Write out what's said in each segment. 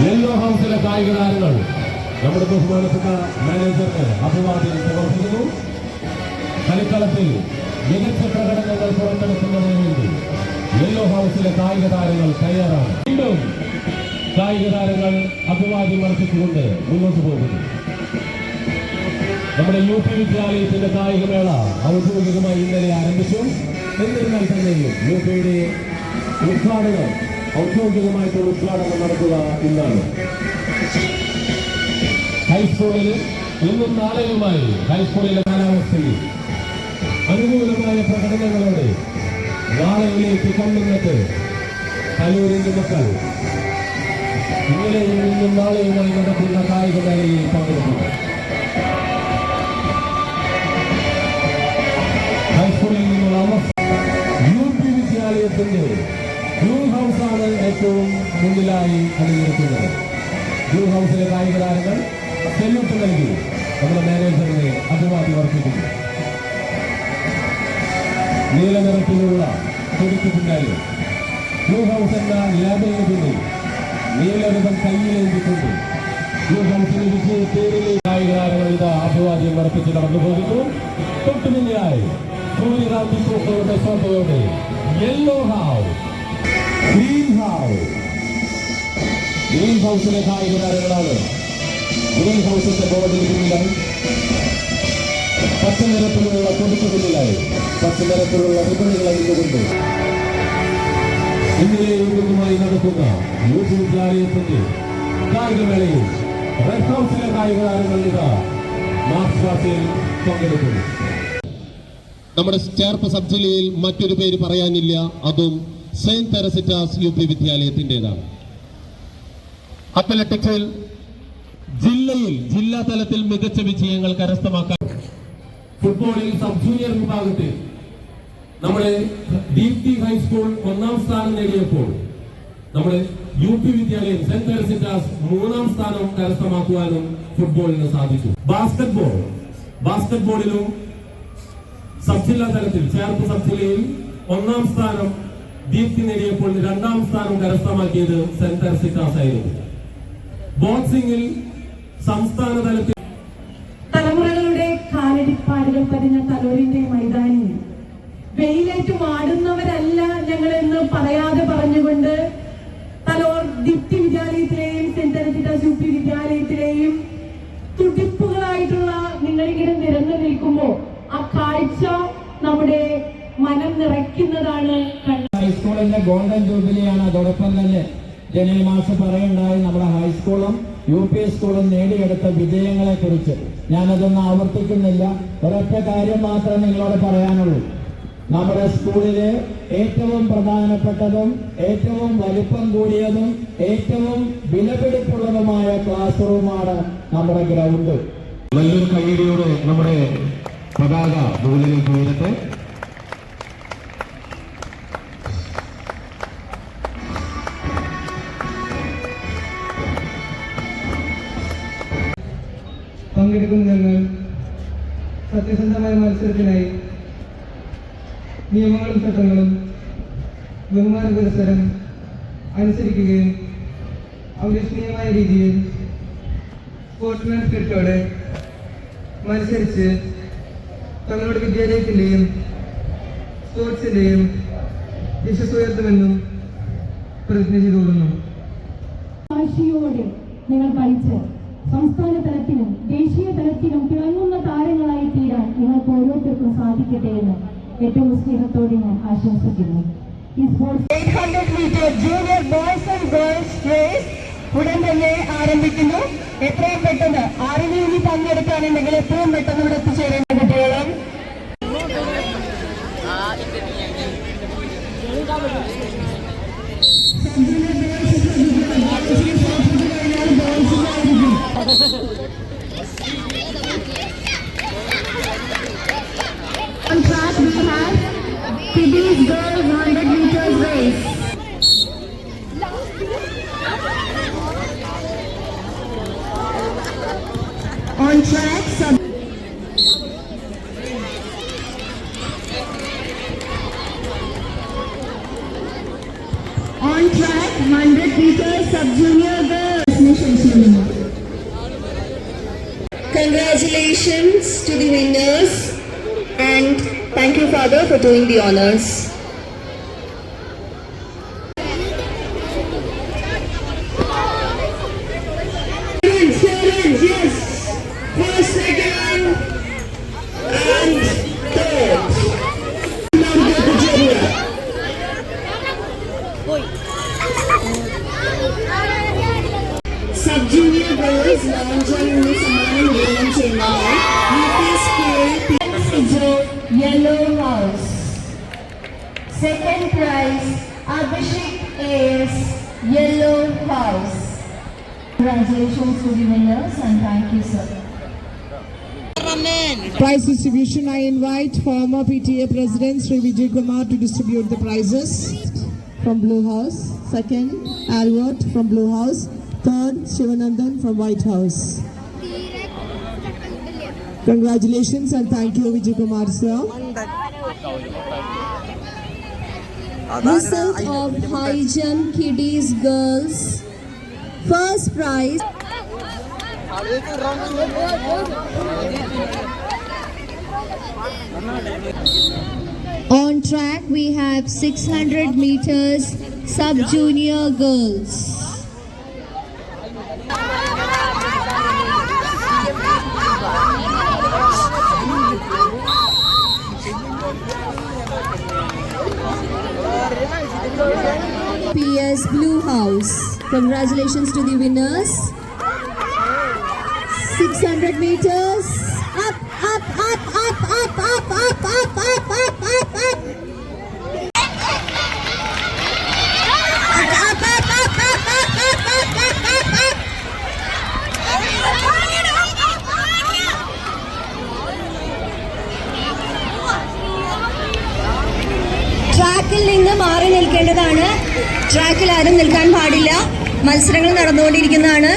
Yellow ഹൗസിലെ കായിക താരങ്ങൾ നമ്മുടെ ബഹുമാനപ്പെട്ട മാനേജർക്ക് അഭിവാദ്യം സമർപ്പിക്കുന്നു. കളിക്കളത്തിൽ മികച്ച പ്രകടനങ്ങൾ പുറത്തെടുക്കുന്നതിന് വേണ്ടി യെല്ലോ ഹൗസിലെ കായിക താരങ്ങൾ തയ്യാറാണ്. വീണ്ടും കായിക താരങ്ങൾ അഭിവാദ്യം അർപ്പിച്ചുകൊണ്ട് മുന്നോട്ട് പോകുന്നു. നമ്മുടെ UP വിദ്യാലയത്തിന്റെ കായികമേള ഔദ്യോഗികമായി ഇന്നലെ ആരംഭിച്ചു. എന്നിരുന്നാൽ തന്നെയും UPയുടെ ഉദ്ഘാടനം ഔദ്യോഗികമായിട്ടുള്ള ഉദ്ഘാടനം നടക്കുക ഇന്നാണ്. ഹൈസ്കൂളിൽ ഇന്നും നാളെയുമായി ഹൈസ്കൂളിലെ കാലാവസ്ഥയിൽ അനുകൂലമായ പ്രകടനങ്ങളോടെ നാളെയിലേക്ക് കണ്ണുന്നിട്ട് കലൂരിന്റെ മക്കൾ ഇന്നലെയും ഇന്നും നാളെയുമായി നടക്കുന്ന കായികമേളയിൽ പങ്കെടുക്കുന്നു. ഹൈസ്കൂളിൽ നിന്നുള്ള UP വിദ്യാലയത്തിന്റെ ബ്ലൂ ഹൗസാണ് ഏറ്റവും മുന്നിലായി അണിനിരക്കുന്നത്. ബ്ലൂ ഹൗസിലെ കായിക താരങ്ങൾ സെല്യൂട്ട് നൽകി നമ്മുടെ മാനേജറിനെ അഭിവാദ്യം അർപ്പിക്കുന്നു. നീല നിറത്തിലുള്ള കൊടിക്ക് പിന്നാലെ ബ്ലൂ ഹൗസ് എന്ന ലേബലിന് പിന്നിൽ നീലരഥം കയ്യിലേന്തിക്കൊണ്ട് ബ്ലൂ ഹൗസിന് വിജയത്തേരിലെ കായിക താരങ്ങൾ ഇതാ അഭിവാദ്യം അർപ്പിച്ച് നടന്നു പോകുന്നു. തൊട്ടുപിന്നിലായി സൂര്യകാന്തി പൂക്കളുടെ ശോഭയോടെ yellow house, green house. Green ഹൗസിലെ കായിക താരങ്ങളാണ്. ഗ്രീൻ ഹൗസിന്റെ ബോർഡിന് പിന്നിലായി പച്ച നിറത്തിലുള്ള കൊടിക്ക് പിന്നിലായി പച്ച നിറത്തിലുള്ള വിപണികൾ അണിഞ്ഞുകൊണ്ട് ഇന്നലെയുമായി നടക്കുന്ന UP വിദ്യാലയത്തിന്റെ കായികമേളയിൽ റെഡ് ഹൗസിലെ കായിക താരങ്ങൾ ഇതാ മാർച്ച് പാസ്റ്റിൽ പങ്കെടുക്കുന്നു. നമ്മുടെ ചേർപ്പ് സബ് ജില്ലയിൽ മറ്റൊരു പേര് പറയാനില്ല, അതും സെയിന്റ് തെരസിറ്റാസ് UP വിദ്യാലയത്തിൻ്റെതാണ്. അത്ലറ്റിക്സിൽ ജില്ലാ തലത്തിൽ മികച്ച വിജയങ്ങൾ കരസ്ഥമാക്കാൻ ഫുട്ബോളിൽ സബ് ജൂനിയർ വിഭാഗത്തിൽ നമ്മുടെ ദീപ്തി ഹൈസ്കൂൾ 1ാം സ്ഥാനം നേടിയപ്പോൾ നമ്മുടെ UP വിദ്യാലയം സെന്റ് തെരസിറ്റാസ് 3ാം സ്ഥാനം കരസ്ഥമാക്കുവാനും ഫുട്ബോളിന് സാധിച്ചു. ബാസ്കറ്റ്ബോളിലും സബ് ജില്ലാ തലത്തിൽ ചേർപ്പ് സബ് ജില്ലയിൽ 1ാം സ്ഥാനം ദീപ്തി നേടിയപ്പോൾ 2ാം സ്ഥാനം കരസ്ഥമാക്കിയത് സെന്റ് തെരസിറ്റാസ് ആയിരുന്നു. ബോക്സിംഗിൽ സംസ്ഥാന തലത്തിൽ തലമുറകളുടെ കാലടിപ്പാടുകൾ പതിഞ്ഞ തലോരിന്റെ മൈതാനിയിൽ വെയിലേറ്റ് വാടുന്നവരല്ല ഞങ്ങളെന്ന് പറയാതെ പറഞ്ഞുകൊണ്ട് തലോർ ദീപ്തി വിദ്യാലയത്തിലെയും സെന്റ് തെരസിറ്റാസ് UP വിദ്യാലയത്തിലെയും തുടിപ്പുകളായിട്ടുള്ള നിങ്ങളിങ്ങനെ നിരന്നു നിൽക്കുമ്പോൾ ആ കാഴ്ച നമ്മുടെ മനം നിറയ്ക്കുന്നതാണ്. ഹൈസ്കൂളിന്റെ ഗോൾഡൻ ജൂബിലിയാണ്. അതോടൊപ്പം തന്നെ ജനീൽ മാഷ് പറയുണ്ടായി നമ്മുടെ ഹൈസ്കൂളും UP സ്കൂളും നേടിയെടുത്ത വിജയങ്ങളെ കുറിച്ച്. ഞാനതൊന്നും ആവർത്തിക്കുന്നില്ല. ഒരൊറ്റ കാര്യം മാത്രമേ നിങ്ങളോട് പറയാനുള്ളൂ. നമ്മുടെ സ്കൂളിലെ ഏറ്റവും പ്രധാനപ്പെട്ടതും ഏറ്റവും വലിപ്പം കൂടിയതും ഏറ്റവും വിലപിടിപ്പുള്ളതുമായ ക്ലാസ് റൂമാണ് നമ്മുടെ ഗ്രൗണ്ട്. നല്ലൊരു കയ്യടിയോടെ നമ്മുടെ പതാക മുകളിലേക്ക് ഉയരട്ടെ. പങ്കെടുക്കുന്ന ഞങ്ങൾ സത്യസന്ധമായ മത്സരത്തിനായി നിയമങ്ങളും ചട്ടങ്ങളും ബഹുമാന പുരസ്സരം അനുസരിക്കുകയും അവിശ്വസനീയമായ രീതിയിൽ സ്പോർട്സ്മാൻ സ്പിരിറ്റോടെ മത്സരിച്ച് തങ്ങളുടെ വിദ്യാലയത്തിൻ്റെയും സ്പോർട്സിൻ്റെയും യശസ് ഉയർത്തുമെന്നും പ്രതിജ്ഞ ചെയ്തുകൊള്ളുന്നു. വാശിയോടെ നിങ്ങൾ പഠിച്ച് സംസ്ഥാന തലത്തിലും ദേശീയ തലത്തിലും തിളങ്ങുന്ന താരങ്ങളായി തീരാൻ നിങ്ങൾക്ക് ഓരോരുത്തർക്കും സാധിക്കട്ടെ എന്ന് ഏറ്റവും സ്നേഹത്തോടെ ഞാൻ ആശംസിക്കുന്നു. ഈ sports 800 metre junior boys and girls race ഉടൻ തന്നെ ആരംഭിക്കുന്നു. എത്രയും പെട്ടെന്ന് ആരിന് ഇനി പങ്കെടുക്കാനുണ്ടെങ്കിൽ എത്രയും പെട്ടെന്ന് ഇവിടെ എത്തിച്ചേരേണ്ട കുട്ടികളും on track we have Kibi's girls 100 meters race. On track on track 100 meters sub junior girls. ഫാദേഴ്സിനെ ക്ഷണിച്ചിരിക്കുന്നു. Congratulations to the winners and thank you, Father, for doing the honors. Students, yes, first, second, and third. Sub-junior girls long jump സമ്മാനം വിതരണം ചെയ്യുന്നത് Yellow House. Second prize Abhishek AS Yellow House. Congratulations to the winners and thank you, sir. Prize distribution. I invite former PTA President Sri Vijay Kumar to distribute the prizes. From Blue House. Second, Albert from Blue House. Third, Shivanandan from White House. Congratulations and thank you, Vijay Kumar sir. Result of high jump kiddies girls. First prize. On track we have 600 meters sub-junior girls. PS Blue House. Congratulations to the winners. 600 meters. Up, up, up, up, up, up, up, up, up, up, up, up. ട്രാക്കിൽ നിന്ന് മാറി നിൽക്കേണ്ടതാണ്. ട്രാക്കിൽ ആരും നിൽക്കാൻ പാടില്ല. മത്സരങ്ങൾ നടന്നുകൊണ്ടിരിക്കുന്നതാണ്.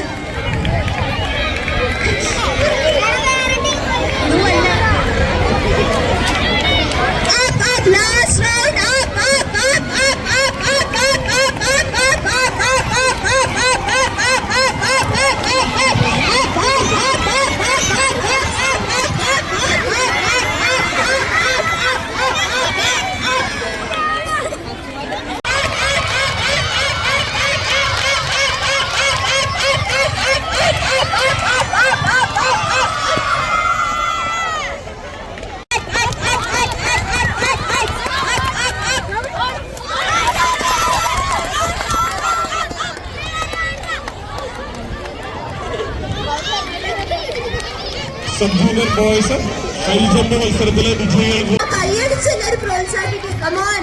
Sub-junior boys high jump മത്സരത്തിലെ വിജയികൾക്ക് കൈയടിച്ച് എല്ലാവരും പ്രോത്സാഹിപ്പിക്കും. കമോൺ.